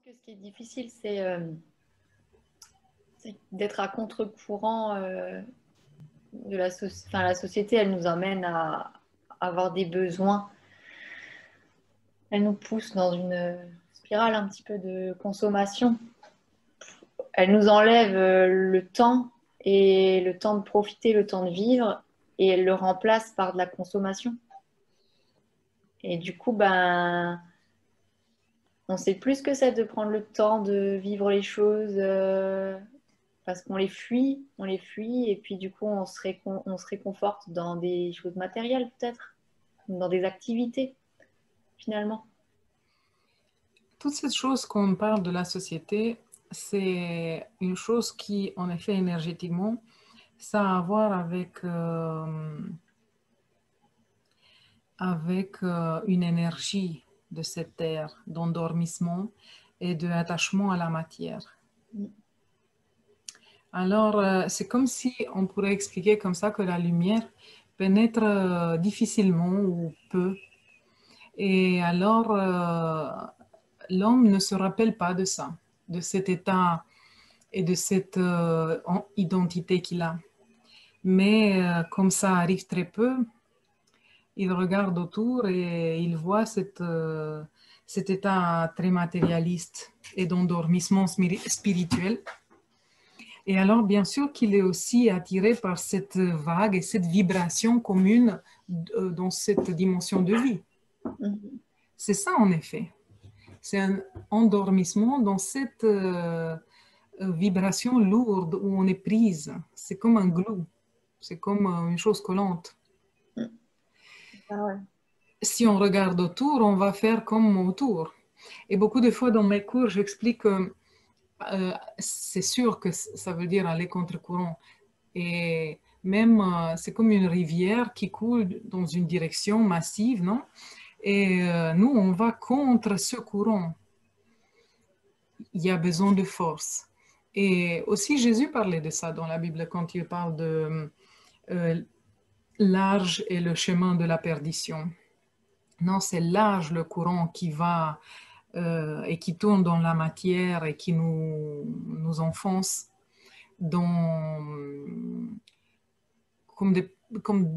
que ce qui est difficile, c'est d'être à contre-courant de enfin, la société. Elle nous emmène à avoir des besoins. Elle nous pousse dans une spirale un petit peu de consommation. Elle nous enlève le temps et le temps de profiter, le temps de vivre, et elle le remplace par de la consommation. Et du coup, ben, on sait plus ce que c'est de prendre le temps de vivre les choses. Parce qu'on les fuit, et puis du coup, on se réconforte dans des choses matérielles, peut-être, dans des activités, finalement. Toutes ces choses qu'on parle de la société, c'est une chose qui, en effet, énergétiquement, ça a à voir avec une énergie de cette terre, d'endormissement et d'attachement à la matière. Alors, c'est comme si on pourrait expliquer comme ça que la lumière pénètre difficilement ou peu. Et alors, l'homme ne se rappelle pas de ça, de cet état et de cette identité qu'il a. Mais comme ça arrive très peu, il regarde autour et il voit cet état très matérialiste et d'endormissement spirituel. Et alors, bien sûr qu'il est aussi attiré par cette vague et cette vibration commune dans cette dimension de vie. Mhm. C'est ça, en effet. C'est un endormissement dans cette vibration lourde où on est prise. C'est comme un glue. C'est comme une chose collante. Ah ouais. Si on regarde autour, on va faire comme autour. Et beaucoup de fois dans mes cours, j'explique que c'est sûr que ça veut dire aller contre-courant. Et même, c'est comme une rivière qui coule dans une direction massive, non? Et nous, on va contre ce courant. Il y a besoin de force. Et aussi, Jésus parlait de ça dans la Bible quand il parle de large et le chemin de la perdition. Non, c'est large le courant qui va et qui tourne dans la matière et qui nous enfonce dans, comme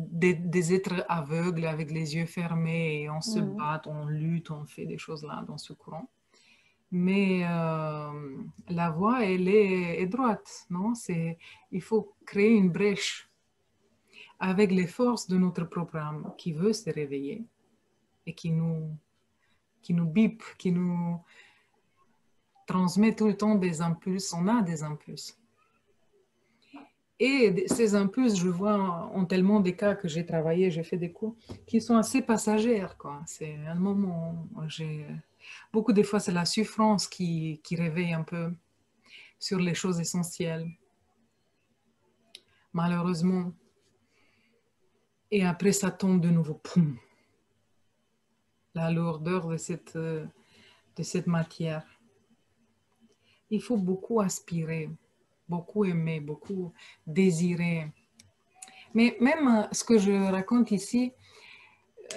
des êtres aveugles avec les yeux fermés et on se Mhm. bat, on lutte, on fait des choses là dans ce courant. Mais la voie, elle est droite, non? Il faut créer une brèche avec les forces de notre programme qui veut se réveiller et qui nous bip, qui nous transmet tout le temps des impulses. On a des impulses. Et ces impulses, je vois en tellement des cas que j'ai travaillé, j'ai fait des cours, qui sont assez passagères, quoi. C'est un moment, beaucoup de fois, c'est la souffrance qui réveille un peu sur les choses essentielles, malheureusement. Et après, ça tombe de nouveau, poum, la lourdeur de cette matière. Il faut beaucoup aspirer, beaucoup aimer, beaucoup désirer. Mais même ce que je raconte ici,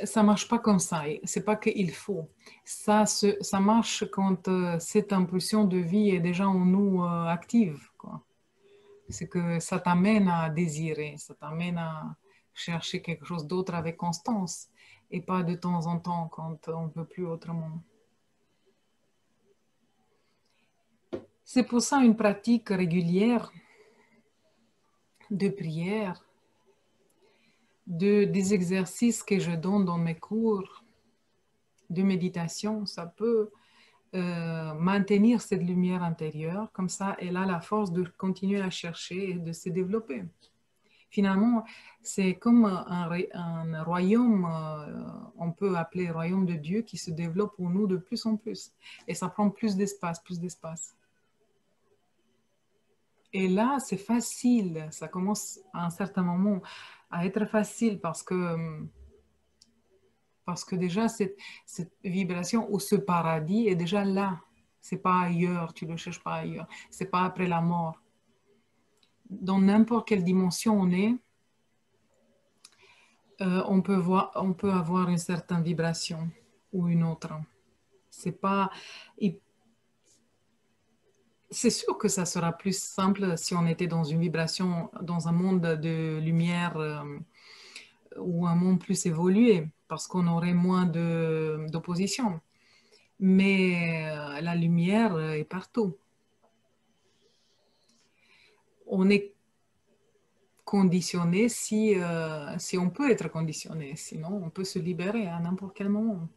ça marche pas comme ça. C'est pas qu'il faut. Ça marche quand cette impulsion de vie est déjà en nous active, quoi. C'est que ça t'amène à désirer, ça t'amène à chercher quelque chose d'autre avec constance et pas de temps en temps quand on ne peut plus autrement. C'est pour ça une pratique régulière de prière, des exercices que je donne dans mes cours de méditation, ça peut maintenir cette lumière intérieure, comme ça elle a la force de continuer à chercher et de se développer. Finalement, c'est comme un royaume, on peut appeler royaume de Dieu, qui se développe pour nous de plus en plus. Et ça prend plus d'espace, plus d'espace. Et là, c'est facile, ça commence à un certain moment à être facile parce que déjà, cette vibration ou ce paradis est déjà là. C'est pas ailleurs, tu ne le cherches pas ailleurs. C'est pas après la mort. Dans n'importe quelle dimension on est, on peut avoir une certaine vibration ou une autre. C'est pas, C'est sûr que ça sera plus simple si on était dans une vibration, dans un monde de lumière ou un monde plus évolué, parce qu'on aurait moins d'opposition. Mais la lumière est partout. On est conditionné si on peut être conditionné, sinon on peut se libérer à n'importe quel moment.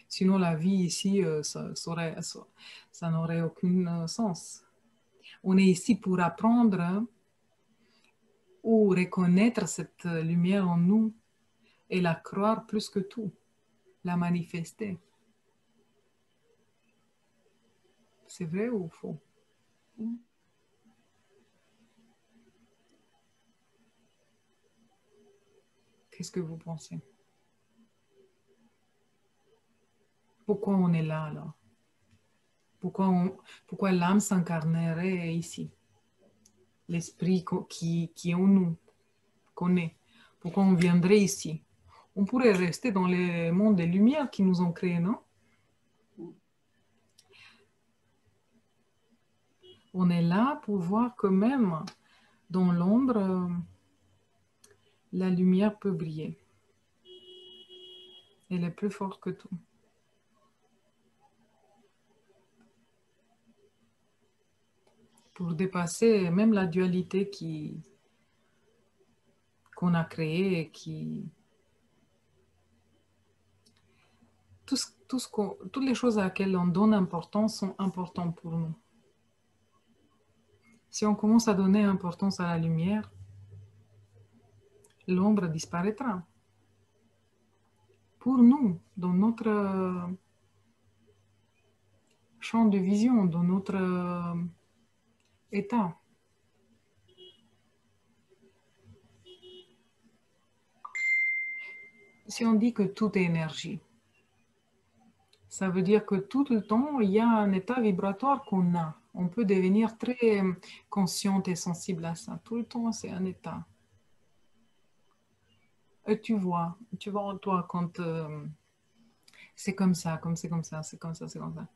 Sinon la vie ici, ça n'aurait aucun sens. On est ici pour apprendre ou reconnaître cette lumière en nous et la croire plus que tout, la manifester. C'est vrai ou faux? Qu'est-ce que vous pensez? Pourquoi on est là, alors? Pourquoi l'âme s'incarnerait ici? L'esprit qui est en nous, qu'on est. Pourquoi on viendrait ici? On pourrait rester dans les mondes des lumières qui nous ont créés, non? On est là pour voir que même dans l'ombre, la lumière peut briller. Elle est plus forte que tout. Pour dépasser même la dualité qu'on a créée et toutes les choses à laquelle on donne importance sont importantes pour nous. Si on commence à donner importance à la lumière, l'ombre disparaîtra. Pour nous, dans notre champ de vision, dans notre état. Si on dit que tout est énergie, ça veut dire que tout le temps, il y a un état vibratoire qu'on a. On peut devenir très consciente et sensible à ça. Tout le temps, c'est un état. Et tu vois en toi quand c'est comme ça, comme c'est comme ça, c'est comme ça, c'est comme ça.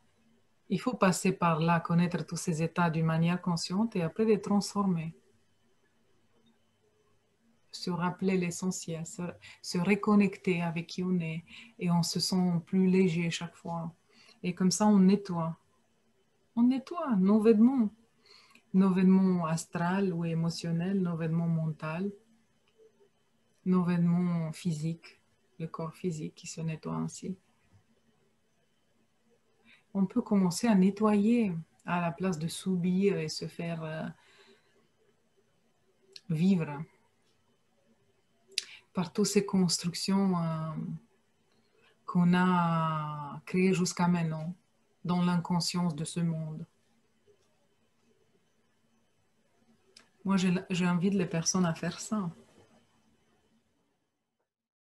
Il faut passer par là, connaître tous ces états d'une manière consciente et après les transformer. Se rappeler l'essentiel, se reconnecter avec qui on est et on se sent plus léger chaque fois. Et comme ça, on nettoie. On nettoie nos vêtements astrales ou émotionnels, nos vêtements mentaux, nos vêtements physiques, le corps physique qui se nettoie ainsi. On peut commencer à nettoyer à la place de subir et se faire vivre par toutes ces constructions qu'on a créées jusqu'à maintenant dans l'inconscience de ce monde. Moi, j'invite les personnes à faire ça.